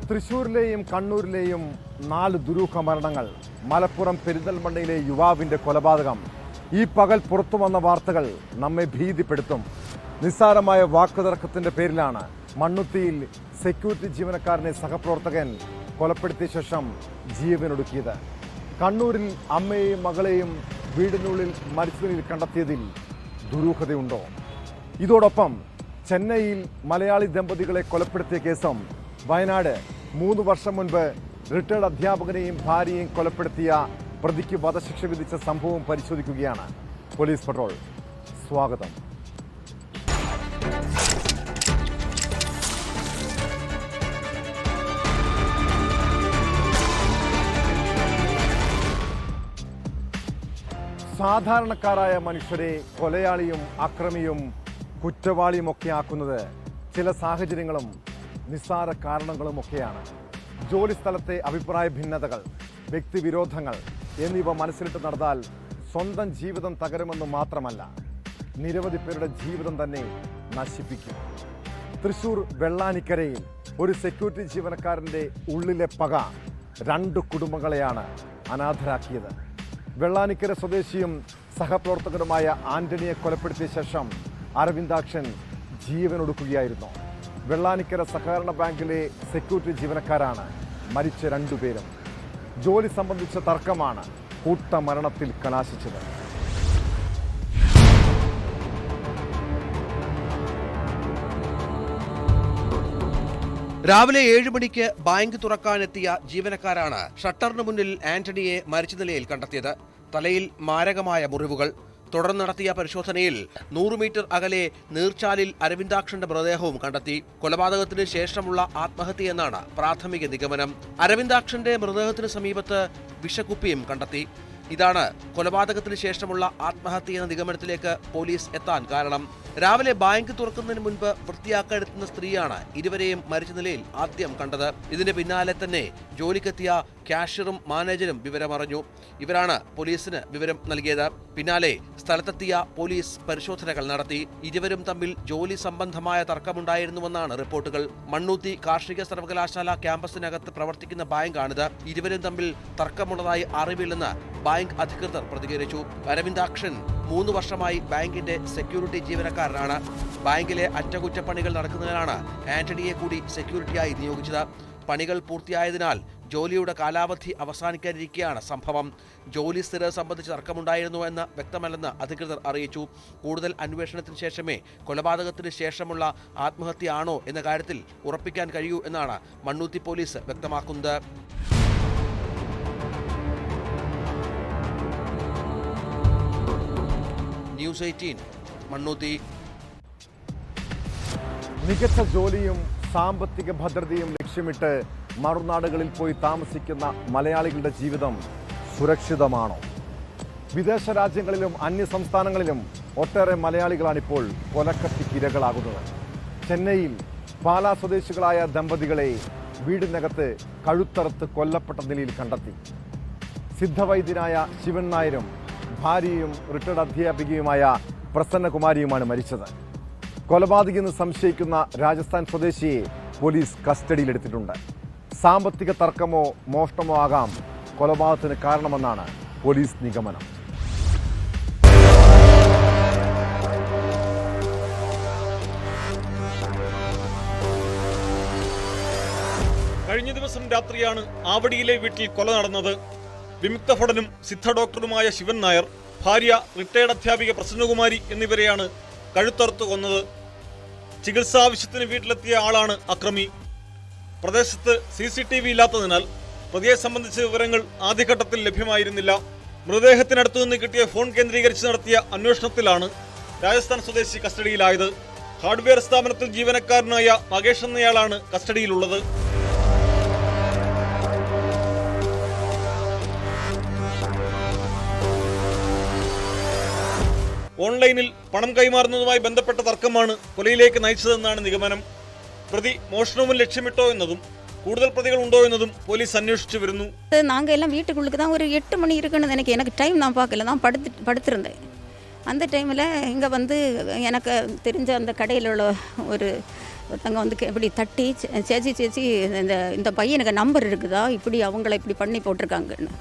തൃശ്ശൂരിലെയും കണ്ണൂരിലെയും 4 ദുരൂഹ മരണങ്ങൾ, മലപ്പുറം പെരിന്തൽമണ്ണയിലെ യുവാവിന്റെ കൊലപാതകം. ഈ പകൽ പുറത്തു വന്ന വാർത്തകൾ നമ്മെ ഭീതിപ്പെടുത്തും. നിസ്സാരമായ വാക്കുതർക്കത്തിന്റെ പേരിലാണ് മണ്ണുത്തിയിൽ സെക്യൂരിറ്റി ജീവനക്കാരനെ സഹപ്രവർത്തകൻ കൊലപ്പെടുത്തിയ ശേഷം ജീവനൊടുക്കിയത്. കണ്ണൂരിൽ അമ്മയെയും മകളെയും വീടിനുള്ളിൽ മരിച്ച നിലയിൽ കണ്ടെത്തിയതിൽ ദുരൂഹതയുണ്ടോ? ഇതോടൊപ്പം ചെന്നൈയിൽ മലയാളി ദമ്പതികളെ കൊലപ്പെടുത്തിയ കേസും, വയനാട് 3 വർഷം മുൻപ് റിട്ടയർഡ് അധ്യാപകനെയും ഭാര്യയെയും കൊലപ്പെടുത്തിയ പ്രതിക്ക് വധശിക്ഷ വിധിച്ച സംഭവം പരിശോധിക്കുകയാണ് പോലീസ് പട്രോൾ. സ്വാഗതം. സാധാരണക്കാരായ മനുഷ്യരെ കൊലയാളിയും അക്രമിയും കുറ്റവാളിയുമൊക്കെ ആക്കുന്നത് ചില സാഹചര്യങ്ങളും നിസ്സാര കാരണങ്ങളുമൊക്കെയാണ്. ജോലി സ്ഥലത്തെ അഭിപ്രായ ഭിന്നതകൾ, വ്യക്തിവിരോധങ്ങൾ എന്നിവ മനസ്സിലിട്ട് നടന്നാൽ സ്വന്തം ജീവിതം തകരുമെന്ന് മാത്രമല്ല, നിരവധി പേരുടെ ജീവിതം തന്നെ നശിപ്പിക്കും. തൃശ്ശൂർ വെള്ളാനിക്കരയിൽ ഒരു സെക്യൂരിറ്റി ജീവനക്കാരൻ്റെ ഉള്ളിലെ പക 2 കുടുംബങ്ങളെയാണ് അനാഥരാക്കിയത്. വെള്ളാനിക്കര സ്വദേശിയും സഹപ്രവർത്തകനുമായ ആന്റണിയെ കൊലപ്പെടുത്തിയ ശേഷം അരവിന്ദാക്ഷൻ ജീവനൊടുക്കുകയായിരുന്നു. വെള്ളാനിക്കര സഹകരണ ബാങ്കിലെ സെക്യൂരിറ്റി ജീവനക്കാരാണ് മരിച്ച 2 പേരും. ജോലി സംബന്ധിച്ച തർക്കമാണ് കൂട്ടമരണത്തിൽ കലാശിച്ചത്. രാവിലെ 7 മണിക്ക് ബാങ്ക് തുറക്കാനെത്തിയ ജീവനക്കാരാണ് ഷട്ടറിന് മുന്നിൽ ആന്റണിയെ മരിച്ച നിലയിൽ കണ്ടെത്തിയത്. തലയിൽ മാരകമായ മുറിവുകൾ. തുടർന്ന് നടത്തിയ പരിശോധനയിൽ 100 മീറ്റർ അകലെ നീർച്ചാലിൽ അരവിന്ദാക്ഷന്റെ മൃതദേഹവും കണ്ടെത്തി. കൊലപാതകത്തിന് ശേഷമുള്ള ആത്മഹത്യയെന്നാണ് പ്രാഥമിക നിഗമനം. അരവിന്ദാക്ഷന്റെ മൃതദേഹത്തിന് സമീപത്ത് വിഷക്കുപ്പിയും കണ്ടെത്തി. ഇതാണ് കൊലപാതകത്തിന് ശേഷമുള്ള ആത്മഹത്യ എന്ന നിഗമനത്തിലേക്ക് പോലീസ് എത്താൻ കാരണം. രാവിലെ ബാങ്ക് തുറക്കുന്നതിന് മുൻപ് വൃത്തിയാക്കാനെത്തുന്ന സ്ത്രീയാണ് ഇരുവരെയും മരിച്ച നിലയിൽ ആദ്യം കണ്ടത്. ഇതിന് പിന്നാലെ തന്നെ ജോലിക്കെത്തിയ ക്യാഷ്യറും മാനേജരും വിവരമറിഞ്ഞു. ഇവരാണ് പോലീസിന് വിവരം നൽകിയത്. പിന്നാലെ സ്ഥലത്തെത്തിയ പോലീസ് പരിശോധനകൾ നടത്തി. ഇരുവരും തമ്മിൽ ജോലി സംബന്ധമായ തർക്കമുണ്ടായിരുന്നുവെന്നാണ് റിപ്പോർട്ടുകൾ. മണ്ണുത്തി കാർഷിക സർവകലാശാല ക്യാമ്പസിനകത്ത് പ്രവർത്തിക്കുന്ന ബാങ്കാണിത്. ഇരുവരും തമ്മിൽ തർക്കമുള്ളതായി അറിവില്ലെന്ന് ബാങ്ക് അധികൃതർ പ്രതികരിച്ചു. അരവിന്ദാക്ഷൻ 3 വർഷമായി ബാങ്കിന്റെ സെക്യൂരിറ്റി ജീവനക്കാരനാണ്. ബാങ്കിലെ അറ്റകുറ്റപ്പണികൾ നടക്കുന്നതിനാണ് ആന്റണിയെ കൂടി സെക്യൂരിറ്റിയായി നിയോഗിച്ചത്. പണികൾ പൂർത്തിയായതിനാൽ ജോലിയുടെ കാലാവധി അവസാനിക്കാനിരിക്കെയാണ് സംഭവം. ജോലി സ്ഥിരത സംബന്ധിച്ച് തർക്കമുണ്ടായിരുന്നു എന്ന് വ്യക്തമല്ലെന്ന് അധികൃതർ അറിയിച്ചു. കൂടുതൽ അന്വേഷണത്തിന് ശേഷമേ കൊലപാതകത്തിന് ശേഷമുള്ള ആത്മഹത്യയാണോ എന്ന കാര്യത്തിൽ ഉറപ്പിക്കാൻ കഴിയൂ എന്നാണ് മണ്ണുത്തി പോലീസ് വ്യക്തമാക്കുന്നത്. ന്യൂസ് 18 മണ്ണുത്തി. മികച്ച ജോലിയും സാമ്പത്തിക ഭദ്രതയും ലക്ഷ്യമിട്ട് മറുനാടുകളിൽ പോയി താമസിക്കുന്ന മലയാളികളുടെ ജീവിതം സുരക്ഷിതമാണോ? വിദേശ രാജ്യങ്ങളിലും അന്യ സംസ്ഥാനങ്ങളിലും ഒട്ടേറെ മലയാളികളാണിപ്പോൾ കൊലക്കത്തിക്കിരകളാകുന്നത്. ചെന്നൈയിൽ പാലാ സ്വദേശികളായ ദമ്പതികളെ വീടിനകത്ത് കഴുത്തറുത്ത് കൊല്ലപ്പെട്ട നിലയിൽ കണ്ടെത്തി. സിദ്ധവൈദ്യനായ ശിവൻ നായരും ഭാര്യയും റിട്ടയർഡ് അധ്യാപികയുമായ പ്രസന്നകുമാരിയുമാണ് മരിച്ചത്. കൊലപാതകയെന്ന് സംശയിക്കുന്ന രാജസ്ഥാൻ സ്വദേശിയെ പോലീസ് കസ്റ്റഡിയിലെടുത്തിട്ടുണ്ട്. സാമ്പത്തിക തർക്കമോ മോഷണമോ ആകാം കൊലപാതകത്തിന് കാരണമെന്നാണ് പോലീസ് നിഗമനം. കഴിഞ്ഞ ദിവസം രാത്രിയാണ് ആവടിയിലെ വീട്ടിൽ കൊല നടന്നത്. വിമുക്ത ഭടനും സിദ്ധ ഡോക്ടറുമായ ശിവൻ നായർ, ഭാര്യ റിട്ടയർഡ് അധ്യാപിക പ്രസന്നകുമാരി എന്നിവരെയാണ് കഴുത്തറുത്ത് കൊന്നത്. ചികിത്സാ ആവശ്യത്തിന് വീട്ടിലെത്തിയ ആളാണ് അക്രമി. പ്രദേശത്ത് CCTV ഇല്ലാത്തതിനാൽ പ്രതിയെ സംബന്ധിച്ച വിവരങ്ങൾ ആദ്യഘട്ടത്തിൽ ലഭ്യമായിരുന്നില്ല. മൃതദേഹത്തിനടുത്തു നിന്ന് കിട്ടിയ ഫോൺ കേന്ദ്രീകരിച്ച് നടത്തിയ അന്വേഷണത്തിലാണ് രാജസ്ഥാൻ സ്വദേശി കസ്റ്റഡിയിലായത്. ഹാർഡ്വെയർ സ്ഥാപനത്തിൽ ജീവനക്കാരനായ മകേഷ് എന്നയാളാണ് കസ്റ്റഡിയിലുള്ളത്. ഓൺലൈനിൽ പണം കൈമാറുന്നതുമായി ബന്ധപ്പെട്ട തർക്കമാണ് കൊലയിലേക്ക് നയിച്ചതെന്നാണ് നിഗമനം. പ്രതി മോഷണവും ലക്ഷ്യമിട്ടോ എന്നതും കൂടുതൽ പ്രതികൾ ഉണ്ടോ എന്നതും പോലീസ് അന്വേഷിച്ചു വരുന്നു. நாங்க எல்லாம் வீட்டுக்குள்ளுக்கு தான் ஒரு 8 மணி இருக்குன்னு எனக்கு டைம் நான் பார்க்கல, நான் படுத்திருந்தேன். அந்த டைமில் இங்கே வந்து எனக்கு தெரிஞ்ச அந்த கடையில் உள்ள ஒரு ஒருத்தங்க வந்து இப்படி தட்டி சேச்சி இந்த பையனுக்கு நம்பர் இருக்குதா, இப்படி அவங்கள இப்படி பண்ணி போட்டிருக்காங்கன்னு.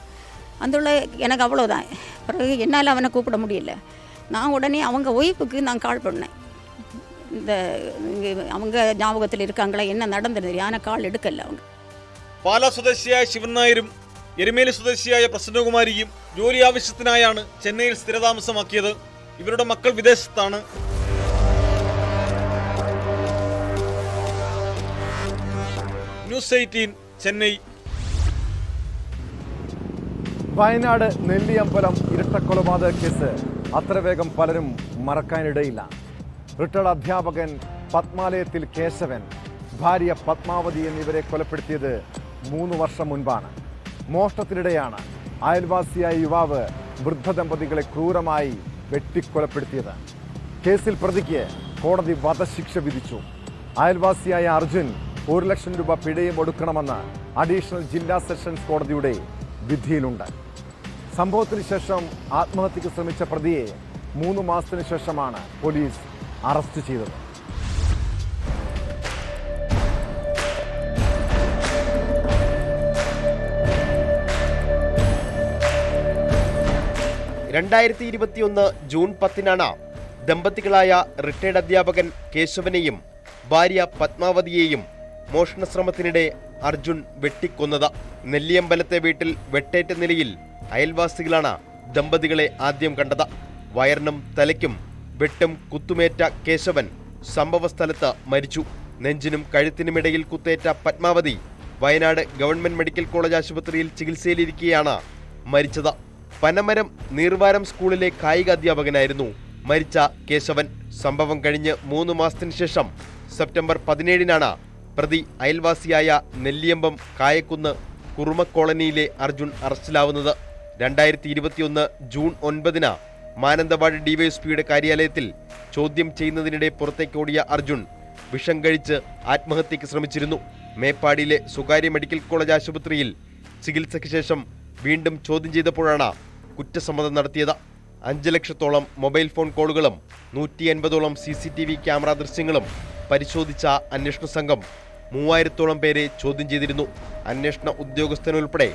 அந்த உள்ள எனக்கு அவ்வளோதான். பிறகு என்னால் அவனை கூப்பிட முடியல. நான் உடனே அவங்க ஒய்ஃபுக்கு நான் கால் பண்ணேன். இந்த அவங்க ஞாபகத்தில் இருக்காங்களா, என்ன நடந்தது, யானை கால் എടുക്കല്ല அவங்க. പാലാ സ്വദേശിയായ ശിവൻ നായരും എരുമേലി സ്വദേശിയായ പ്രസന്നകുമാരിയും ജോലി ആവശ്യത്തിനായാണ് ചെന്നൈയിൽ സ്ഥിരതാമസമാക്കിയത്. ഇവരുടെ മക്കൾ വിദേശത്താണ്. ന്യൂസ് 18 ചെന്നൈ. വയനാട് നെല്ലിയമ്പലം ഇരട്ടക്കൊലപാതക കേസ് അത്ര വേഗം പലരും മറക്കാനിടയില്ല. റിട്ടയർഡ് അധ്യാപകൻ പത്മാലയത്തിൽ കേശവൻ, ഭാര്യ പത്മാവതി എന്നിവരെ കൊലപ്പെടുത്തിയത് 3 വർഷം മുൻപാണ്. മോഷണത്തിനിടെയാണ് അയൽവാസിയായ യുവാവ് വൃദ്ധ ദമ്പതികളെ ക്രൂരമായി വെട്ടിക്കൊലപ്പെടുത്തിയത്. കേസിൽ പ്രതിക്ക് കോടതി വധശിക്ഷ വിധിച്ചു. അയൽവാസിയായ അർജുൻ 1 ലക്ഷം രൂപ പിഴയും ഒടുക്കണമെന്ന് അഡീഷണൽ ജില്ലാ സെഷൻസ് കോടതിയുടെ വിധിയിലുണ്ട്. സംഭവത്തിന് ശേഷം ആത്മഹത്യക്ക് ശ്രമിച്ച പ്രതിയെ 3 മാസത്തിന് ശേഷമാണ് പോലീസ് അറസ്റ്റ് ചെയ്തത്. ജൂൺ 10 ദമ്പതികളായ റിട്ടയർഡ് അധ്യാപകൻ കേശവനെയും ഭാര്യ പത്മാവതിയെയും മോഷണശ്രമത്തിനിടെ അർജുൻ വെട്ടിക്കൊന്നത്. നെല്ലിയമ്പലത്തെ വീട്ടിൽ വെട്ടേറ്റ നിലയിൽ അയൽവാസികളാണ് ദമ്പതികളെ ആദ്യം കണ്ടത്. വയറിനും തലയ്ക്കും വെട്ടും കുത്തുമേറ്റ കേശവൻ സംഭവസ്ഥലത്ത് മരിച്ചു. നെഞ്ചിനും കഴുത്തിനുമിടയിൽ കുത്തേറ്റ Padmavathi Wayanad government medical college ആശുപത്രിയിൽ ചികിത്സയിലിരിക്കെയാണ് മരിച്ചത്. പനമരം നീർവാരം സ്കൂളിലെ കായിക അധ്യാപകനായിരുന്നു മരിച്ച കേശവൻ. സംഭവം കഴിഞ്ഞ് 3 മാസത്തിന് ശേഷം സെപ്റ്റംബർ 17 പ്രതി അയൽവാസിയായ നെല്ലിയമ്പം കായക്കുന്ന് കുറുമ കോളനിയിലെ അർജുൻ അറസ്റ്റിലാവുന്നത്. 2021 ജൂൺ 9 മാനന്തവാടി ഡിവൈഎസ്പിയുടെ കാര്യാലയത്തിൽ ചോദ്യം ചെയ്യുന്നതിനിടെ പുറത്തേക്കോടിയ അർജുൻ വിഷം കഴിച്ച് ആത്മഹത്യക്ക് ശ്രമിച്ചിരുന്നു. മേപ്പാടിയിലെ സ്വകാര്യ മെഡിക്കൽ കോളേജ് ആശുപത്രിയിൽ ചികിത്സയ്ക്ക് ശേഷം വീണ്ടും ചോദ്യം ചെയ്തപ്പോഴാണ് കുറ്റസമ്മതം നടത്തിയത്. 5 ലക്ഷത്തോളം മൊബൈൽ ഫോൺ കോളുകളും 150ഓളം CCTV ക്യാമറ ദൃശ്യങ്ങളും പരിശോധിച്ച അന്വേഷണ സംഘം 3000ഓളം പേരെ ചോദ്യം ചെയ്തിരുന്നു. അന്വേഷണ ഉദ്യോഗസ്ഥനുൾപ്പെടെ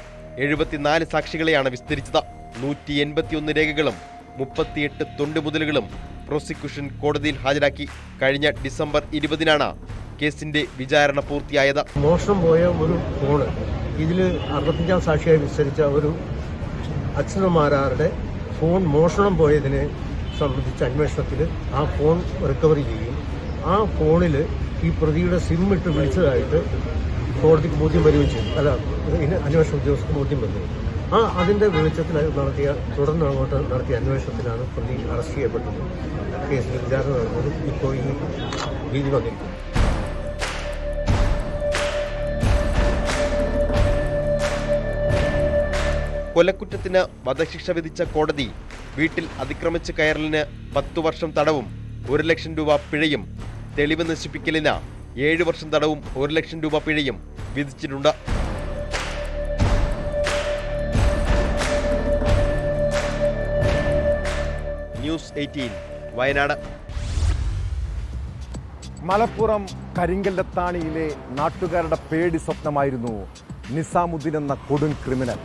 74 സാക്ഷികളെയാണ് വിസ്തരിച്ചത്. 181 രേഖകളും 38 തൊണ്ടുമുതലുകളും പ്രോസിക്യൂഷൻ കോടതിയിൽ ഹാജരാക്കി. കഴിഞ്ഞ ഡിസംബർ 20 കേസിന്റെ വിചാരണ പൂർത്തിയായത്. മോഷണം പോയ ഒരു ഫോണ് ഇതിൽ 65 സാക്ഷിയായി വിസ്തരിച്ച ഒരു അച്ഛനമാരുടെ ഫോൺ മോഷണം പോയതിനെ സംബന്ധിച്ച അന്വേഷണത്തിൽ ആ ഫോൺ റിക്കവറി ചെയ്യും. ആ ഫോണിൽ ഈ പ്രതിയുടെ സിം ഇട്ട് വിളിച്ചതായിട്ട് കോടതിക്ക് ബോധ്യം വരികയും ചെയ്തു. അല്ല, അന്വേഷണ ഉദ്യോഗസ്ഥർക്ക് ബോധ്യം വന്നു. അതിൻ്റെ വെളിച്ചത്തിൽ തുടർന്ന് അങ്ങോട്ട് നടത്തിയ അന്വേഷണത്തിലാണ് പ്രതി അറസ്റ്റ് ചെയ്യപ്പെട്ടത്. കേസിൽ വിചാരണ നടന്നത് ഇപ്പോൾ ഈ രീതി വന്നിരിക്കുന്നു. കൊലക്കുറ്റത്തിന് വധശിക്ഷ വിധിച്ച കോടതി വീട്ടിൽ അതിക്രമിച്ച് കയറലിന് 10 വർഷം തടവും 1 ലക്ഷം രൂപ പിഴയും, തെളിവ് നശിപ്പിക്കലിന് 7 വർഷം തടവും 1 ലക്ഷം രൂപ പിഴയും വിധിച്ചിട്ടുണ്ട്. ന്യൂസ് 18 വയനാട്. മലപ്പുറം കരിങ്കല്ലത്താണിയിലെ നാട്ടുകാരുടെ പേടി സ്വപ്നമായിരുന്നു നിസാമുദ്ദീൻ എന്ന കൊടും ക്രിമിനൽ.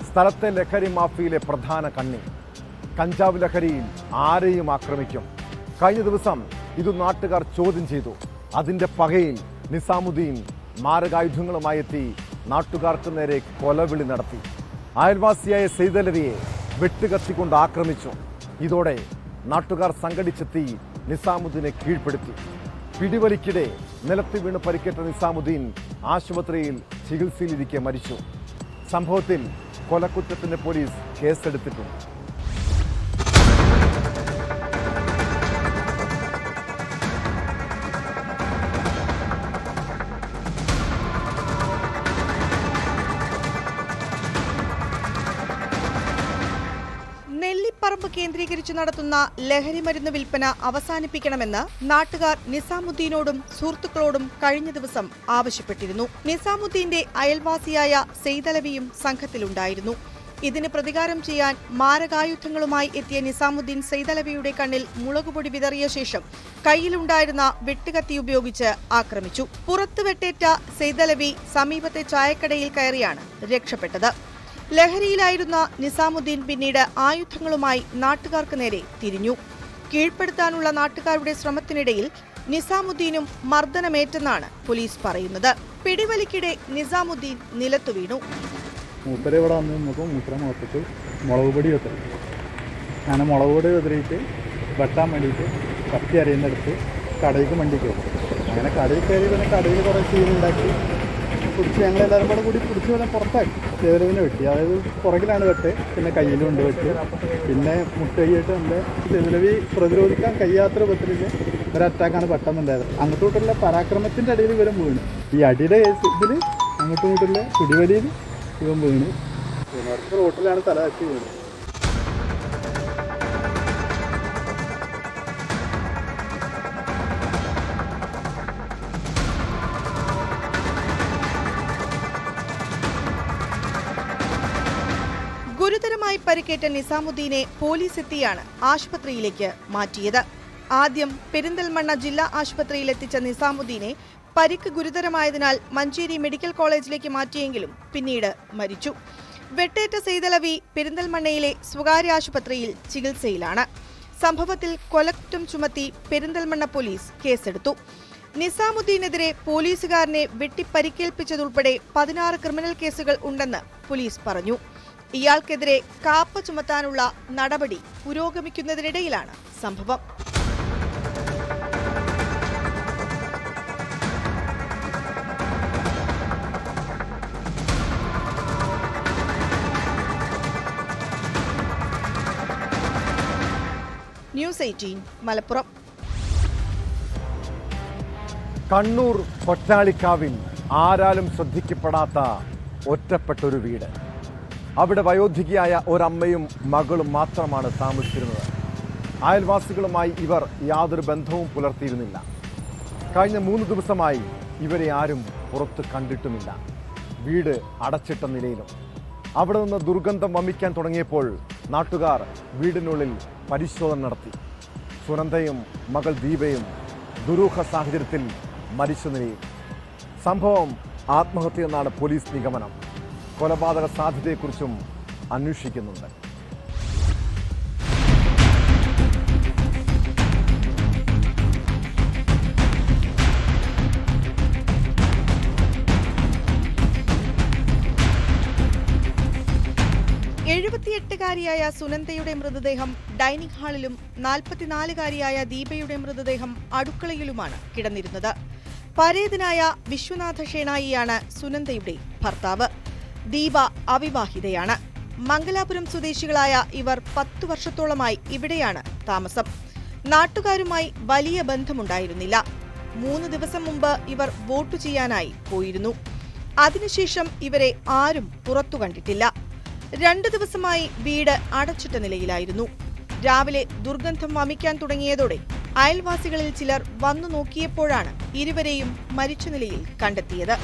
സ്ഥലത്തെ ലഹരി മാഫിയയിലെ പ്രധാന കണ്ണി. കഞ്ചാവ് ലഹരിയിൽ ആരെയും ആക്രമിക്കും. കഴിഞ്ഞ ദിവസം ഇത് നാട്ടുകാർ ചോദ്യം ചെയ്തു. അതിന്റെ പകയിൽ നിസാമുദ്ദീൻ മാരകായുധങ്ങളുമായി എത്തി നാട്ടുകാർക്ക് നേരെ കൊലവിളി നടത്തി. അയൽവാസിയായ സെയ്തലവിയെ വെട്ടുകത്തിക്കൊണ്ട് ആക്രമിച്ചു. ഇതോടെ നാട്ടുകാർ സംഘടിച്ചെത്തി നിസാമുദ്ദീനെ കീഴ്പ്പെടുത്തി. പിടിവലിക്കിടെ നിലത്ത് വീണ് പരിക്കേറ്റ നിസാമുദ്ദീൻ ആശുപത്രിയിൽ ചികിത്സയിലിരിക്കെ മരിച്ചു. സംഭവത്തിൽ കൊലക്കുറ്റത്തിന് പോലീസ് കേസെടുത്തിട്ടുണ്ട്. നെല്ലിപ്പറമ്പ് കേന്ദ്രീകരിച്ച് നടത്തുന്ന ലഹരി മരുന്ന് വിൽപ്പന അവസാനിപ്പിക്കണമെന്ന് നാട്ടുകാർ നിസാമുദ്ദീനോടും സുഹൃത്തുക്കളോടും കഴിഞ്ഞ ദിവസം ആവശ്യപ്പെട്ടിരുന്നു. നിസാമുദ്ദീന്റെ അയൽവാസിയായ സെയ്തലവിയും സംഘത്തിലുണ്ടായിരുന്നു. ഇതിന് പ്രതികാരം ചെയ്യാൻ മാരകായുധങ്ങളുമായി എത്തിയ നിസാമുദ്ദീൻ സെയ്തലവിയുടെ കണ്ണിൽ മുളകുപൊടി വിതറിയ ശേഷം കയ്യിലുണ്ടായിരുന്ന വെട്ടുകത്തി ഉപയോഗിച്ച് ആക്രമിച്ചു. പുറത്ത് വെട്ടേറ്റ സെയ്തലവി സമീപത്തെ ചായക്കടയിൽ കയറിയാണ് രക്ഷപ്പെട്ടത്. ലഹരിയിലായിരുന്ന നിസാമുദ്ദീൻ പിന്നീട് ആയുധങ്ങളുമായി നാട്ടുകാർക്ക് നേരെ തിരിഞ്ഞു. കീഴ്പ്പെടുത്താനുള്ള നാട്ടുകാരുടെ ശ്രമത്തിനിടയിൽ നിസാമുദ്ദീനും മർദ്ദനമേറ്റെന്നാണ് പോലീസ് പറയുന്നത്. പിടിവലിക്കിടെ നിസാമുദ്ദീൻ നിലത്തു വീണു. മൂപ്പരെ ഇവിടെ വന്ന് നോക്കുമ്പോൾ മൂപ്പരെ മുഖത്തേക്ക് മുളക് പൊടി വെത്തൽ. അങ്ങനെ മുളക് പൊടി വെതിരിയിട്ട് വെട്ടാൻ വേണ്ടിയിട്ട് കത്തി അറിയുന്നിടത്ത് കടയിലേക്ക് വണ്ടിക്ക് പോകും. അങ്ങനെ കടയിൽ കയറി പിന്നെ കടയിൽ കുറേ ചീനുണ്ടാക്കി പിടിച്ച് ഞങ്ങളെല്ലാവരും കൂടെ കൂടി പിടിച്ച് പിന്നെ പുറത്താക്കി. ചെതലവിനെ വെട്ടി, അതായത് പുറകിലാണ് വെട്ട്, പിന്നെ കയ്യിലും ഉണ്ട് വെട്ട്. പിന്നെ മുട്ടയിട്ട് നമ്മുടെ ചെതലവി പ്രതിരോധിക്കാൻ കഴിയാത്ത രൂപത്തിൽ ഒരു അറ്റാക്കാണ് പെട്ടെന്നുണ്ടായത്. അങ്ങോട്ടുള്ള പരാക്രമത്തിൻ്റെ ഇടയിൽ ഇവരും വീണ്. ഈ അടിയുടെ ഇതിൽ അങ്ങോട്ടും ഇങ്ങോട്ടുള്ള പിടിവലിയിൽ ഇവൻ വീണ്. റോട്ടിലാണ് തല വെച്ച് വീണ്. ഗുരുതരമായി പരിക്കേറ്റ നിസാമുദ്ദീനെ പോലീസ് എത്തിയാണ് ആശുപത്രിയിലേക്ക് മാറ്റിയത്. ആദ്യം പെരിന്തൽമണ്ണ ജില്ലാ ആശുപത്രിയിലെത്തിച്ച നിസാമുദ്ദീനെ പരിക്ക് ഗുരുതരമായതിനാൽ മഞ്ചേരി മെഡിക്കൽ കോളേജിലേക്ക് മാറ്റിയെങ്കിലും പിന്നീട് മരിച്ചു. വെട്ടേറ്റ സെയ്തലവി പെരിന്തൽമണ്ണയിലെ സ്വകാര്യ ആശുപത്രിയിൽ ചികിത്സയിലാണ്. സംഭവത്തിൽ കൊലക്കുറ്റം ചുമത്തി പെരിന്തൽമണ്ണ പോലീസ് കേസെടുത്തു. നിസാമുദ്ദീനെതിരെ പോലീസുകാരനെ വെട്ടിപ്പരിക്കേൽപ്പിച്ചതുൾപ്പെടെ 16 ക്രിമിനൽ കേസുകൾ ഉണ്ടെന്ന് പോലീസ് പറഞ്ഞു. ഇയാൾക്കെതിരെ കാപ്പ ചുമത്താനുള്ള നടപടി പുരോഗമിക്കുന്നതിനിടയിലാണ് സംഭവം. ന്യൂസ് 18 മലപ്പുറം. കണ്ണൂർ കൊറ്റാളിക്കാവിൽ ആരാലും ശ്രദ്ധിക്കപ്പെടാത്ത ഒറ്റപ്പെട്ടൊരു വീട്. അവിടെ വയോധികയായ ഒരമ്മയും മകളും മാത്രമാണ് താമസിച്ചിരുന്നത്. അയൽവാസികളുമായി ഇവർ യാതൊരു ബന്ധവും പുലർത്തിയിരുന്നില്ല. കഴിഞ്ഞ 3 ദിവസമായി ഇവരെ ആരും പുറത്ത് കണ്ടിട്ടുമില്ല. വീട് അടച്ചിട്ട നിലയിലും. അവിടെ നിന്ന് ദുർഗന്ധം വമിക്കാൻ തുടങ്ങിയപ്പോൾ നാട്ടുകാർ വീടിനുള്ളിൽ പരിശോധന നടത്തി. സുനന്ദയും മകൾ ദീപയും ദുരൂഹ സാഹചര്യത്തിൽ മരിച്ച നിലയിൽ. സംഭവം ആത്മഹത്യയെന്നാണ് പോലീസ് നിഗമനം. കൊലപാതക സാധ്യതയെക്കുറിച്ചും അന്വേഷിക്കുന്നുണ്ട്. എഴുപത്തിയെട്ടുകാരിയായ സുനന്ദയുടെ മൃതദേഹം ഡൈനിങ് ഹാളിലും 44കാരിയായ ദീപയുടെ മൃതദേഹം അടുക്കളയിലുമാണ് കിടന്നിരുന്നത്. പരേതനായ വിശ്വനാഥ ഷേണായിയാണ് സുനന്ദയുടെ ഭർത്താവ്. ദീപ അവിവാഹിതയാണ്. മംഗലാപുരം സ്വദേശികളായ ഇവർ 10 വർഷത്തോളമായി ഇവിടെയാണ് താമസം. നാട്ടുകാരുമായി വലിയ ബന്ധമുണ്ടായിരുന്നില്ല. 3 ദിവസം മുമ്പ് ഇവർ വോട്ട് ചെയ്യാനായി പോയിരുന്നു. അതിനുശേഷം ഇവരെ ആരും പുറത്തു കണ്ടിട്ടില്ല. 2 ദിവസമായി വീട് അടച്ചിട്ട നിലയിലായിരുന്നു. രാവിലെ ദുർഗന്ധം വമിക്കാൻ തുടങ്ങിയതോടെ അയൽവാസികളിൽ ചിലർ വന്നു നോക്കിയപ്പോഴാണ് ഇരുവരെയും മരിച്ച നിലയിൽ കണ്ടെത്തിയത്.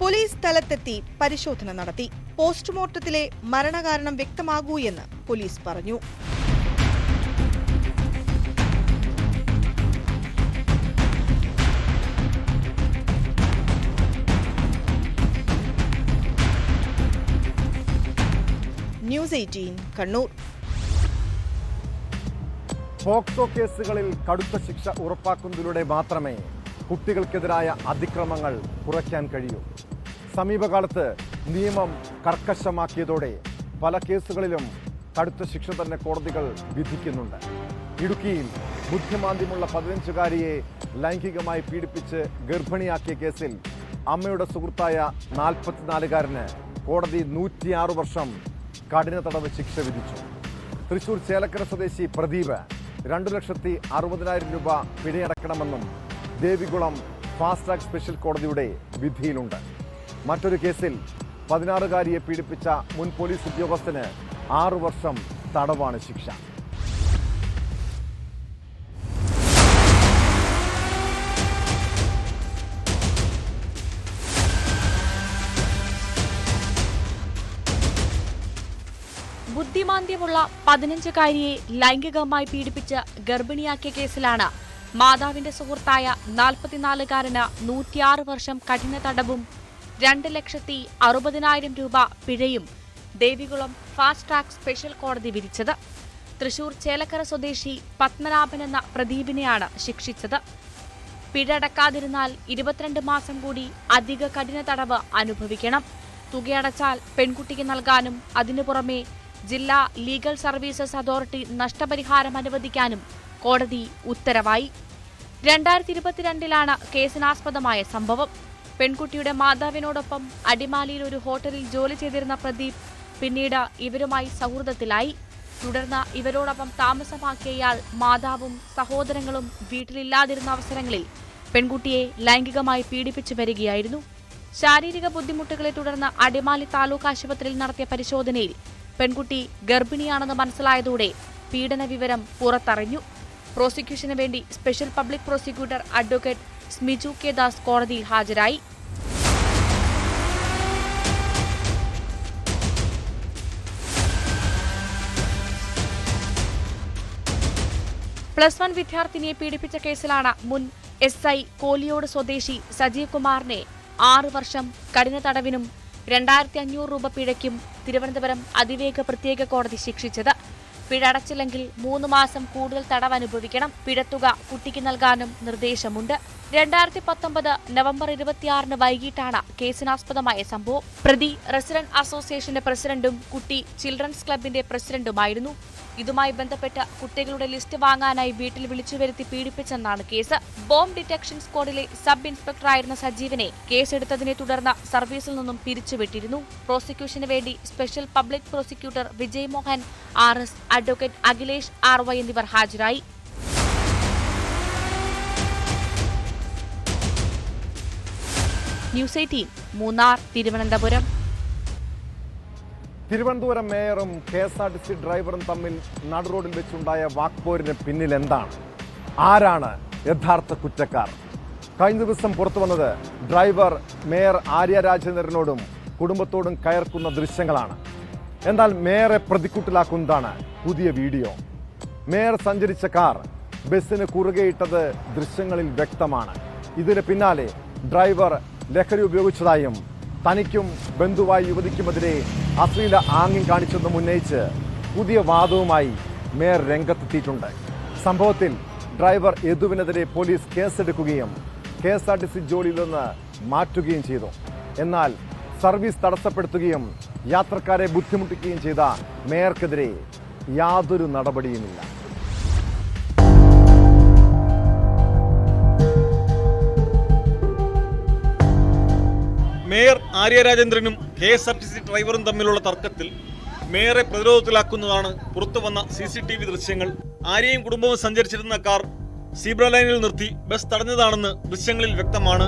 പോലീസ് സ്ഥലത്തെത്തി പരിശോധന നടത്തി. പോസ്റ്റ്മോർട്ടത്തിലെ മരണകാരണം വ്യക്തമാകൂ എന്ന് പോലീസ് പറഞ്ഞു. ന്യൂസ് 18 കണ്ണൂർ. പോക്സോ കേസുകളിൽ കടുത്ത ശിക്ഷ ഉറപ്പാക്കുന്നതിലൂടെ മാത്രമേ കുട്ടികൾക്കെതിരായ അതിക്രമങ്ങൾ കുറയ്ക്കാൻ കഴിയൂ. സമീപകാലത്ത് നിയമം കർക്കശമാക്കിയതോടെ പല കേസുകളിലും കടുത്ത ശിക്ഷ തന്നെ കോടതികൾ വിധിക്കുന്നുണ്ട്. ഇടുക്കിയിൽ ബുദ്ധിമാന്ദ്യമുള്ള 15കാരിയെ ലൈംഗികമായി പീഡിപ്പിച്ച് ഗർഭിണിയാക്കിയ കേസിൽ അമ്മയുടെ സുഹൃത്തായ 44കാരന് കോടതി 106 വർഷം കഠിന തടവ് ശിക്ഷ വിധിച്ചു. തൃശൂർ ചേലക്കര സ്വദേശി പ്രദീപ് 2,60,000 രൂപ പിഴയടക്കണമെന്നും ദേവികുളം ഫാസ്റ്റ് ട്രാക്ക് സ്പെഷ്യൽ കോടതിയുടെ വിധിയിലുണ്ട്. മറ്റൊരു കേസിൽ 16കാരിയെ പീഡിപ്പിച്ച മുൻ പോലീസ് ഉദ്യോഗസ്ഥന് 6 വർഷം തടവാണ് ശിക്ഷ. ബുദ്ധിമാന്ദ്യമുള്ള 15-കാരിയെ ലൈംഗികമായി പീഡിപ്പിച്ച് ഗർഭിണിയാക്കിയ കേസിലാണ് മാതാവിന്റെ സുഹൃത്തായ 44-കാരന് 106 വർഷം കഠിന തടവും 2,60,000 രൂപ പിഴയും ദേവികുളം ഫാസ്റ്റ് ട്രാക്ക് സ്പെഷ്യൽ കോടതി വിധിച്ചത്. തൃശൂർ ചേലക്കര സ്വദേശി പത്മനാഭൻ എന്ന പ്രദീപിനെയാണ് ശിക്ഷിച്ചത്. പിഴ അടക്കാതിരുന്നാൽ 22 മാസം കൂടി അധിക കഠിന തടവ് അനുഭവിക്കണം. തുകയടച്ചാൽ പെൺകുട്ടിക്ക് നൽകാനും അതിനു പുറമെ ജില്ലാ ലീഗൽ സർവീസസ് അതോറിറ്റി നഷ്ടപരിഹാരം അനുവദിക്കാനും കോടതി ഉത്തരവായി. 2022 കേസിനാസ്പദമായ സംഭവം. പെൺകുട്ടിയുടെ മാതാവിനോടൊപ്പം അടിമാലിയിൽ ഒരു ഹോട്ടലിൽ ജോലി ചെയ്തിരുന്ന പ്രദീപ് പിന്നീട് ഇവരുമായി സൗഹൃദത്തിലായി. തുടർന്ന് ഇവരോടൊപ്പം താമസമാക്കിയയാൾ മാതാവും സഹോദരങ്ങളും വീട്ടിലില്ലാതിരുന്ന അവസരങ്ങളിൽ പെൺകുട്ടിയെ ലൈംഗികമായി പീഡിപ്പിച്ചു വരികയായിരുന്നു. ശാരീരിക ബുദ്ധിമുട്ടുകളെ തുടർന്ന് അടിമാലി താലൂക്ക് ആശുപത്രിയിൽ നടത്തിയ പരിശോധനയിൽ പെൺകുട്ടി ഗർഭിണിയാണെന്ന് മനസ്സിലായതോടെ പീഡന വിവരം പുറത്തറിഞ്ഞു. പ്രോസിക്യൂഷന് വേണ്ടി special public prosecutor advocate Smiju K Das കോടതിയിൽ ഹാജരായി. +1 വിദ്യാർത്ഥിനിയെ പീഡിപ്പിച്ച കേസിലാണ് മുൻ SI കോലിയോട് സ്വദേശി സജീവ് കുമാറിനെ 6 വർഷം കഠിന തടവിനും 2,500 രൂപ പിഴയ്ക്കും തിരുവനന്തപുരം അതിവേഗ പ്രത്യേക കോടതി ശിക്ഷിച്ചത്. പിഴ അടച്ചില്ലെങ്കിൽ 3 മാസം കൂടുതൽ തടവ് അനുഭവിക്കണം. പിഴത്തുക കുട്ടിക്ക് നൽകാനും നിർദ്ദേശമുണ്ട്. 2019 നവംബർ 26 വൈകിട്ടാണ് കേസിനാസ്പദമായ സംഭവം. പ്രതി റെസിഡന്റ് അസോസിയേഷന്റെ പ്രസിഡന്റും കുട്ടി ചിൽഡ്രൻസ് ക്ലബിന്റെ പ്രസിഡന്റുമായിരുന്നു. ഇതുമായി ബന്ധപ്പെട്ട് കുട്ടികളുടെ ലിസ്റ്റ് വാങ്ങാനായി വീട്ടിൽ വിളിച്ചുവരുത്തി പീഡിപ്പിച്ചെന്നാണ് കേസ്. ബോംബ് ഡിറ്റക്ഷൻ സ്ക്വാഡിലെ സബ് ഇൻസ്പെക്ടറായിരുന്ന സജീവിനെ കേസെടുത്തതിനെ തുടർന്ന് സർവീസിൽ നിന്നും പിരിച്ചുവിട്ടിരുന്നു. പ്രോസിക്യൂഷന് വേണ്ടി special public prosecutor Vijay Mohan RS, advocate Akhilesh RY എന്നിവർ ഹാജരായി. ന്യൂസ് 18 മൂന്നാർ, തിരുവനന്തപുരം. തിരുവനന്തപുരം മേയറും KSRTC ഡ്രൈവറും തമ്മിൽ നടുറോഡിൽ വെച്ചുണ്ടായ വാക്പോരിന് പിന്നിൽ എന്താണ്? ആരാണ് യഥാർത്ഥ കുറ്റക്കാർ? കഴിഞ്ഞ ദിവസം പുറത്തു വന്നത് ഡ്രൈവർ മേയർ ആര്യ രാജേന്ദ്രനോടും കുടുംബത്തോടും കയർക്കുന്ന ദൃശ്യങ്ങളാണ്. എന്നാൽ മേയറെ പ്രതിക്കൂട്ടിലാക്കുന്നതാണ് പുതിയ വീഡിയോ. മേയർ സഞ്ചരിച്ച കാർ ബസ്സിന് കുറുകെയിട്ടത് ദൃശ്യങ്ങളിൽ വ്യക്തമാണ്. ഇതിന് പിന്നാലെ ഡ്രൈവർ ലഹരി ഉപയോഗിച്ചതായും തനിക്കും ബന്ധുവായ യുവതിക്കുമെതിരെ അശ്ലീല ആംഗ്യം കാണിച്ചെന്നും ഉന്നയിച്ച് പുതിയ വാദവുമായി മേയർ രംഗത്തെത്തിയിട്ടുണ്ട്. സംഭവത്തിൽ ഡ്രൈവർ യദുവിനെതിരെ പോലീസ് കേസെടുക്കുകയും KSRTC ജോലിയിൽ നിന്ന് മാറ്റുകയും ചെയ്തു. എന്നാൽ സർവീസ് തടസ്സപ്പെടുത്തുകയും യാത്രക്കാരെ ബുദ്ധിമുട്ടിക്കുകയും ചെയ്ത മേയർക്കെതിരെ യാതൊരു നടപടിയുമില്ല. മേയർ ആര്യ രാജേന്ദ്രനും KSRTC ഡ്രൈവറും തമ്മിലുള്ള തർക്കത്തിൽ മേയറെ പ്രതിരോധത്തിലാക്കുന്നതാണ് പുറത്തുവന്ന CCTV ദൃശ്യങ്ങൾ. ആര്യയും കുടുംബവും സഞ്ചരിച്ചിരുന്ന കാർ സീബ്ര ലൈനിൽ നിർത്തി ബസ് തടഞ്ഞതാണെന്ന് ദൃശ്യങ്ങളിൽ വ്യക്തമാണ്.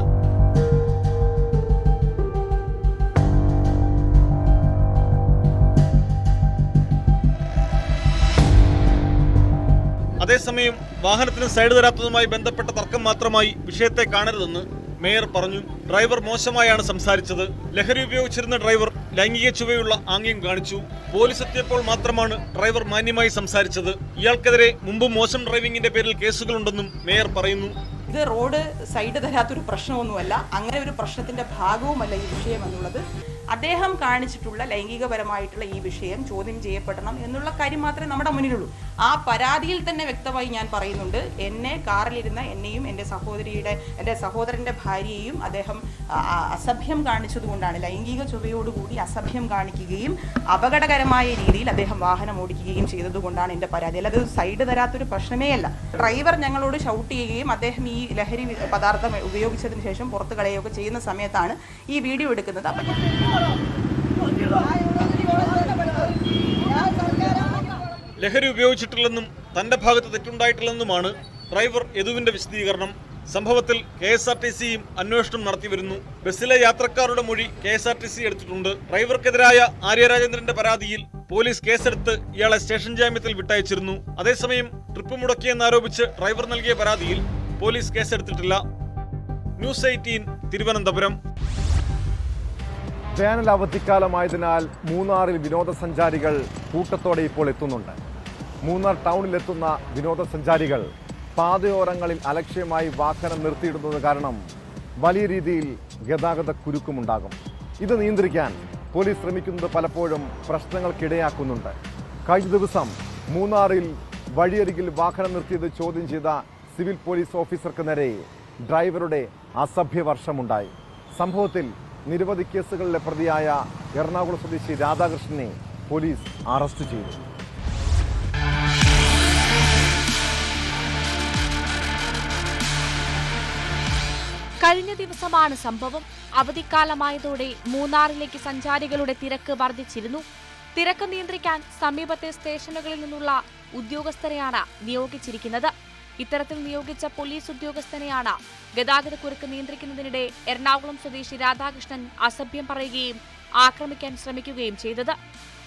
അതേസമയം വാഹനത്തിന് സൈഡ് തരാത്തതുമായി ബന്ധപ്പെട്ട തർക്കം മാത്രമായി വിഷയത്തെ കാണരുതെന്ന് മേയർ പറഞ്ഞു. ഡ്രൈവർ മോശമായാണ് സംസാരിച്ചത്. ലഹരി ഉപയോഗിച്ചിരുന്ന ഡ്രൈവർ ലൈംഗിക ചുവയുള്ള ആംഗ്യം കാണിച്ചു. പോലീസ് എത്തിയപ്പോൾ മാത്രമാണ് ഡ്രൈവർ മാന്യമായി സംസാരിച്ചത്. ഇയാൾക്കെതിരെ മുമ്പ് മോശം ഡ്രൈവിംഗിന്റെ പേരിൽ കേസുകളുണ്ടെന്നും മേയർ പറയുന്നു. ഇത് റോഡ് സൈഡ് തരാത്തൊരു പ്രശ്നമൊന്നുമല്ല, അങ്ങനെ ഒരു പ്രശ്നത്തിന്റെ ഭാഗവുമല്ല ഈ വിഷയം എന്നുള്ളത്. അദ്ദേഹം കാണിച്ചിട്ടുള്ള ലൈംഗികപരമായിട്ടുള്ള ഈ വിഷയം ചോദ്യം ചെയ്യപ്പെടണം എന്നുള്ള കാര്യം മാത്രമേ നമ്മുടെ മുന്നിലുള്ളൂ. ആ പരാതിയിൽ തന്നെ വ്യക്തമായി ഞാൻ പറയുന്നുണ്ട്, എന്നെ കാറിലിരുന്ന എന്നെയും എൻ്റെ സഹോദരൻ്റെ ഭാര്യയെയും അദ്ദേഹം അസഭ്യം കാണിച്ചതുകൊണ്ടാണ്, ലൈംഗിക ചുവയോടുകൂടി അസഭ്യം കാണിക്കുകയും അപകടകരമായ രീതിയിൽ അദ്ദേഹം വാഹനം ഓടിക്കുകയും ചെയ്തതുകൊണ്ടാണ് എൻ്റെ പരാതി. അല്ലാതെ സൈഡ് തരാത്തൊരു പ്രശ്നമേ അല്ല. ഡ്രൈവർ ഞങ്ങളോട് ഷൗട്ട് ചെയ്യുകയും അദ്ദേഹം ഈ ലഹരി പദാർത്ഥം ഉപയോഗിച്ചതിന് ശേഷം പുറത്തു കളയുകയൊക്കെ ചെയ്യുന്ന സമയത്താണ് ഈ വീഡിയോ എടുക്കുന്നത്. ലഹരി ഉപയോഗിച്ചിട്ടില്ലെന്നും തന്റെ ഭാഗത്ത് തെറ്റുണ്ടായിട്ടില്ലെന്നുമാണ് ഡ്രൈവർ യദുവിന്റെ വിശദീകരണം. സംഭവത്തിൽ KSRTCയും അന്വേഷണം നടത്തിവരുന്നു. ബസ്സിലെ യാത്രക്കാരുടെ മൊഴി KSRTC എടുത്തിട്ടുണ്ട്. ഡ്രൈവർക്കെതിരായ ആര്യ രാജേന്ദ്രന്റെ പരാതിയിൽ പോലീസ് കേസെടുത്ത് ഇയാളെ സ്റ്റേഷൻ ജാമ്യത്തിൽ വിട്ടയച്ചിരുന്നു. അതേസമയം ട്രിപ്പ് മുടക്കിയെന്നാരോപിച്ച് ഡ്രൈവർ നൽകിയ പരാതിയിൽ പോലീസ് കേസെടുത്തിട്ടില്ല. ന്യൂസ് 18 തിരുവനന്തപുരം. വേനൽ അവധിക്കാലമായതിനാൽ മൂന്നാറിൽ വിനോദസഞ്ചാരികൾ കൂട്ടത്തോടെ ഇപ്പോൾ എത്തുന്നുണ്ട്. മൂന്നാർ ടൗണിലെത്തുന്ന വിനോദസഞ്ചാരികൾ പാതയോരങ്ങളിൽ അലക്ഷ്യമായി വാഹനം നിർത്തിയിടുന്നത് കാരണം വലിയ രീതിയിൽ ഗതാഗത കുരുക്കുമുണ്ടാകും. ഇത് നിയന്ത്രിക്കാൻ പോലീസ് ശ്രമിക്കുന്നത് പലപ്പോഴും പ്രശ്നങ്ങൾക്കിടയാക്കുന്നുണ്ട്. കഴിഞ്ഞ ദിവസം മൂന്നാറിൽ വഴിയരികിൽ വാഹനം നിർത്തിയത് ചോദ്യം ചെയ്ത സിവിൽ പോലീസ് ഓഫീസർക്ക് നേരെ ഡ്രൈവറുടെ അസഭ്യവർഷമുണ്ടായി. സംഭവത്തിൽ നിരവധി കേസുകളിലെ പ്രതിയായ എറണാകുളം സ്വദേശി രാധാകൃഷ്ണനെ പോലീസ് അറസ്റ്റ് ചെയ്തു. കഴിഞ്ഞ ദിവസമാണ് സംഭവം. അവധിക്കാലമായതോടെ മൂന്നാറിലേക്ക് സഞ്ചാരികളുടെ തിരക്ക് വർദ്ധിച്ചിരുന്നു. തിരക്ക് നിയന്ത്രിക്കാൻ സമീപത്തെ സ്റ്റേഷനുകളിൽ നിന്നുള്ള ഉദ്യോഗസ്ഥരെയാണ് നിയോഗിച്ചിരിക്കുന്നത്. ഇത്തരത്തിൽ നിയോഗിച്ച പോലീസ് ഉദ്യോഗസ്ഥനെയാണ് ഗതാഗതക്കുരുക്ക് നിയന്ത്രിക്കുന്നതിനിടെ എറണാകുളം സ്വദേശി രാധാകൃഷ്ണൻ അസഭ്യം പറയുകയും ആക്രമിക്കാൻ ശ്രമിക്കുകയും ചെയ്തത്.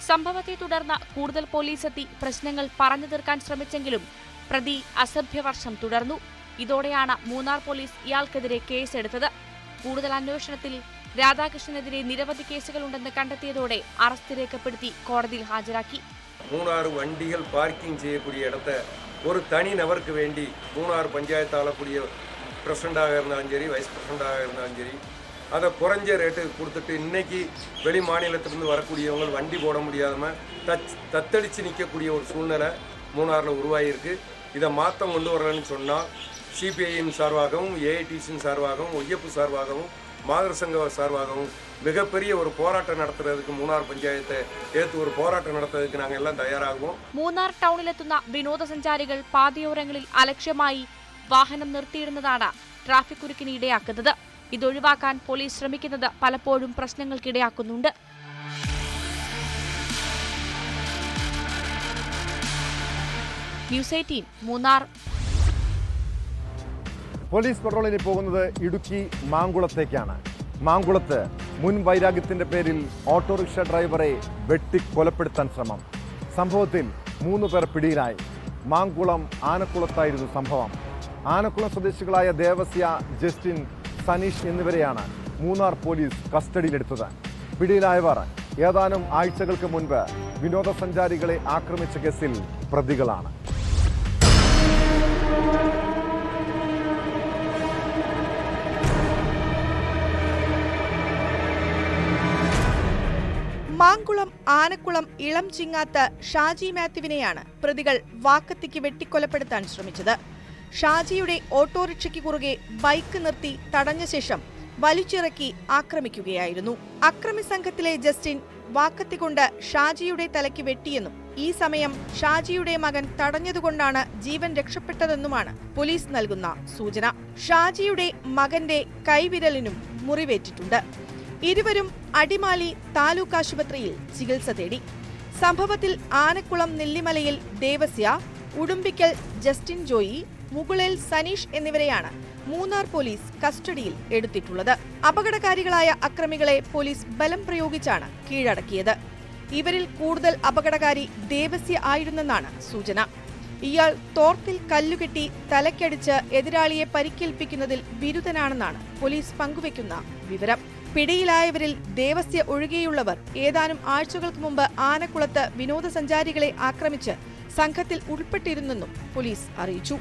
സംഭവത്തെ തുടർന്ന് കൂടുതൽ പോലീസെത്തി പ്രശ്നങ്ങൾ പറഞ്ഞു തീർക്കാൻ ശ്രമിച്ചെങ്കിലും പ്രതി അസഭ്യവർഷം തുടർന്നു. ഇതോടെയാണ് മൂന്നാർ പോലീസ് ഇയാൾക്കെതിരെ കേസെടുത്തത്. കൂടുതൽ അന്വേഷണത്തിൽ രാധാകൃഷ്ണനെതിരെ നിരവധി കേസുകളുണ്ടെന്ന് കണ്ടെത്തിയതോടെ അറസ്റ്റ് രേഖപ്പെടുത്തി കോടതിയിൽ ഹാജരാക്കി. மூணாறு வண்டிகள் பார்க்கிங் செய்யக்கூடிய இடத்த ஒரு தனி நபருக்கு வேண்டி மூணாறு பஞ்சாயத்து ஆளக்கூடிய பிரசிடண்டாக இருந்தாலும் சரி, வைஸ் பிரசிடண்டாக இருந்தாலும் சரி, அதை குறைஞ்ச ரேட்டுக்கு கொடுத்துட்டு இன்னைக்கு வெளி மாநிலத்திலிருந்து வரக்கூடியவங்க வண்டி போட முடியாமல் தத்தளித்து நிற்கக்கூடிய ஒரு சூழ்நிலை மூணாறில் உருவாகியிருக்கு. இதை மாற்றம் கொண்டு வரலன்னு சொன்னால் சிபிஐயின் சார்பாகவும், ஏஐடிசியின் சார்பாகவும், ஒய்எஃப் சார்பாகவும், மாதர் சங்க சார்பாகவும் மிகப்பெரிய ஒரு போராட்டம் நடத்துறதுக்கு മൂന്നാർ പഞ്ചായത്തെ ഏത്ത് ഒരു പോരാട്ടം നടത്തുന്നതിന് ഞങ്ങൾ എല്ലാം തയ്യാറാകും. മൂന്നാർ ടൗണിലെത്തുന്ന വിനോദസഞ്ചാരികൾ പാതയോരങ്ങളിൽ അലക്ഷ്യമായി വാഹനം നിർത്തിയിടുന്നതാണ് ട്രാഫിക് കുരുക്കിന് ഇടയാക്കുന്നത്. ഇതൊഴിവാക്കാൻ പോലീസ് ശ്രമിക്കുന്നത് പലപ്പോഴും പ്രശ്നങ്ങൾക്കിടയാക്കുന്നുണ്ട്. ന്യൂസ് 18 മൂന്നാർ. പോലീസ് പട്രോളിന് പോകുന്നത് ഇടുക്കി മാങ്കുളത്തേക്കാണ്. മാങ്കുളത്ത് മുൻ വൈരാഗ്യത്തിന്റെ പേരിൽ ഓട്ടോറിക്ഷ ഡ്രൈവറെ വെട്ടിക്കൊലപ്പെടുത്താൻ ശ്രമം. സംഭവത്തിൽ 3 പേർ പിടിയിലായി. മാങ്കുളം ആനക്കുളത്തായിരുന്നു സംഭവം. ആനക്കുളം സ്വദേശികളായ ദേവസ്യ, ജസ്റ്റിൻ, സനീഷ് എന്നിവരെയാണ് മൂന്നാർ പോലീസ് കസ്റ്റഡിയിലെടുത്തത്. പിടിയിലായവർ ഏതാനും ആഴ്ചകൾക്ക് മുൻപ് വിനോദസഞ്ചാരികളെ ആക്രമിച്ച കേസിൽ പ്രതികളാണ്. മാങ്കുളം ആനക്കുളം ഇളം ചിങ്ങാത്ത് ഷാജി മാത്യുവിനെയാണ് പ്രതികൾ വാക്കത്തിക്ക് വെട്ടിക്കൊലപ്പെടുത്താൻ ശ്രമിച്ചത്. ഷാജിയുടെ ഓട്ടോറിക്ഷയ്ക്ക് കുറുകെ ബൈക്ക് നിർത്തി തടഞ്ഞ ശേഷം വലിച്ചിറക്കി ആക്രമിക്കുകയായിരുന്നു. അക്രമി സംഘത്തിലെ ജസ്റ്റിൻ വാക്കത്തികൊണ്ട് ഷാജിയുടെ തലയ്ക്ക് വെട്ടിയെന്നും ഈ സമയം ഷാജിയുടെ മകൻ തടഞ്ഞതുകൊണ്ടാണ് ജീവൻ രക്ഷപ്പെട്ടതെന്നുമാണ് പോലീസ് നൽകുന്ന സൂചന. ഷാജിയുടെ മകന്റെ കൈവിരലിനും മുറിവേറ്റിട്ടുണ്ട്. ഇരുവരും അടിമാലി താലൂക്ക് ആശുപത്രിയിൽ ചികിത്സ തേടി. സംഭവത്തിൽ ആനക്കുളം നെല്ലിമലയിൽ ദേവസ്യ, ഉടുമ്പിക്കൽ ജസ്റ്റിൻ ജോയി, മുകുളേൽ സനീഷ് എന്നിവരെയാണ് മൂന്നാർ പോലീസ് കസ്റ്റഡിയിൽ എടുത്തിട്ടുള്ളത്. അപകടകാരികളായ അക്രമികളെ പോലീസ് ബലം പ്രയോഗിച്ചാണ് കീഴടക്കിയത്. ഇവരിൽ കൂടുതൽ അപകടകാരി ദേവസ്യ ആയിരുന്നെന്നാണ് സൂചന. ഇയാൾ തോർത്തിൽ കല്ലുകെട്ടി തലക്കടിച്ച് എതിരാളിയെ പരിക്കേൽപ്പിക്കുന്നതിൽ ബിരുദനാണെന്നാണ് പോലീസ് പങ്കുവെക്കുന്ന വിവരം. പിടിയിലായവരിൽ ദേവസ്യ ഒഴികെയുള്ളവർ ഏതാനും ആഴ്ചകൾക്ക് മുമ്പ് ആനക്കുളത്ത് വിനോദസഞ്ചാരികളെ ആക്രമിച്ച് സംഘത്തിൽ ഉൾപ്പെട്ടിരുന്നെന്നും പോലീസ് അറിയിച്ചു.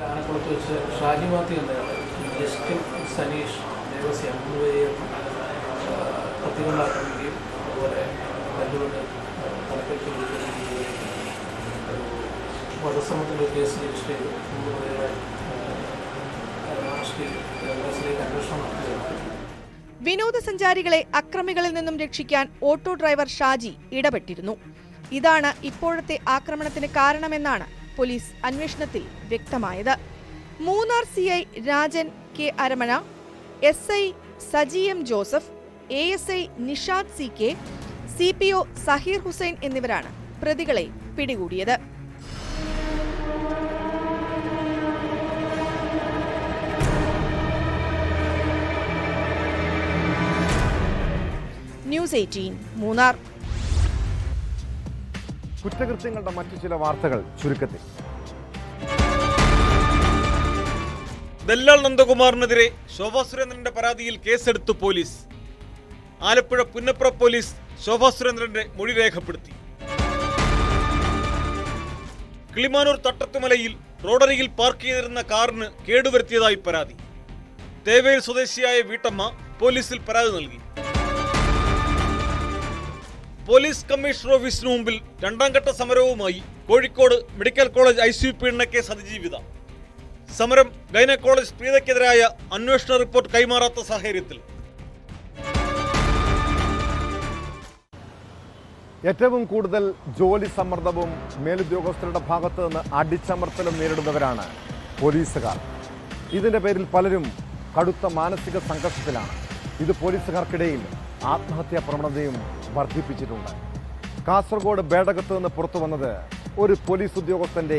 ആനക്കുളത്ത് വെച്ച് ഷാജി മാത്യു എന്നയാൾ ജസ്റ്റിൻ, സനീഷ്, ദേവസ്യ എന്നിവരെയും കത്തികൊണ്ട് ആക്രമിക്കുകയും അതുപോലെ കല്ലുകൊണ്ട് തലക്കെട്ട് വധശ്രമത്തിൻ്റെ കേസ് രജിസ്റ്റർ ചെയ്തു 3 പേരെ അറസ്റ്റ് ചെയ്ത് അന്വേഷണം നടത്തുകയാണ്. വിനോദസഞ്ചാരികളെ അക്രമികളിൽ നിന്നും രക്ഷിക്കാൻ ഓട്ടോ ഡ്രൈവർ ഷാജി ഇടപെട്ടിരുന്നു. ഇതാണ് ഇപ്പോഴത്തെ ആക്രമണത്തിന് കാരണമെന്നാണ് പോലീസ് അന്വേഷണത്തിൽ വ്യക്തമായത്. Munnar CI Rajan K Aramana, SI Saji M Joseph, ASI Nishad CK, CPO Saheer Hussain എന്നിവരാണ് പ്രതികളെ പിടികൂടിയത്. ന്യൂസ് 18 മൂന്നാർ. കുറ്റകൃത്യങ്ങളുടെ മറ്റു ചില വാർത്തകൾ ചുരുക്കത്തിൽ. ദല്ലാൽ നന്ദകുമാറിനെതിരെ ശോഭാ സുരേന്ദ്രന്റെ പരാതിയിൽ കേസെടുത്തു പോലീസ്. ആലപ്പുഴ പുന്നപ്ര പോലീസ് ശോഭാ സുരേന്ദ്രന്റെ മൊഴി രേഖപ്പെടുത്തി. കിളിമാനൂർ തട്ടത്തുമലയിൽ റോഡരികിൽ പാർക്ക് ചെയ്തിരുന്ന കാറിന് കേടുവരുത്തിയതായി പരാതി. തേവയിൽ സ്വദേശിയായ വീട്ടമ്മ പോലീസിൽ പരാതി നൽകി. പോലീസ് കമ്മീഷണർ ഓഫീസിന് മുമ്പിൽ രണ്ടാം ഘട്ട സമരവുമായി കോഴിക്കോട് മെഡിക്കൽ കോളേജ് ICU പീഡനക്കേസ് അതിജീവിത. സമരം ഗൈനക്കോളജ് പ്രീതയ്ക്കെതിരായ അന്വേഷണ റിപ്പോർട്ട് കൈമാറാത്ത സാഹചര്യത്തിൽ ഏറ്റവും കൂടുതൽ ജോലി സമ്മർദ്ദവും മേലുദ്യോഗസ്ഥരുടെ ഭാഗത്ത് നിന്ന് അടിച്ചമർത്തലും നേരിടുന്നവരാണ് പോലീസുകാർ. ഇതിന്റെ പേരിൽ പലരും കടുത്ത മാനസിക സംഘർഷത്തിലാണ്. ഇത് പോലീസുകാർക്കിടയിൽ ആത്മഹത്യാ പ്രവണതയും വർദ്ധിപ്പിച്ചിട്ടുണ്ട്. കാസർഗോഡ് ബേഡകത്ത് നിന്ന് പുറത്തു വന്നത് ഒരു പോലീസ് ഉദ്യോഗസ്ഥന്റെ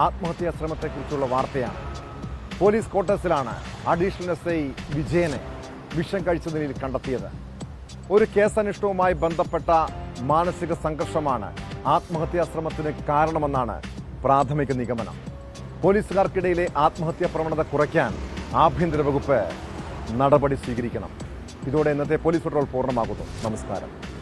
ആത്മഹത്യാ ശ്രമത്തെക്കുറിച്ചുള്ള വാർത്തയാണ്. പോലീസ് ക്വാർട്ടേഴ്സിലാണ് അഡീഷണൽ SI വിജയനെ വിഷം കഴിച്ച നിലയിൽ കണ്ടെത്തിയത്. ഒരു കേസന്വേഷണവുമായി ബന്ധപ്പെട്ട മാനസിക സംഘർഷമാണ് ആത്മഹത്യാ ശ്രമത്തിന് കാരണമെന്നാണ് പ്രാഥമിക നിഗമനം. പോലീസുകാർക്കിടയിലെ ആത്മഹത്യാ പ്രവണത കുറയ്ക്കാൻ ആഭ്യന്തര വകുപ്പ് നടപടി സ്വീകരിക്കണം. ഇതോടെ ഇന്നത്തെ പോലീസ് പെട്രോൾ പൂർണ്ണമാകുന്നു. നമസ്കാരം.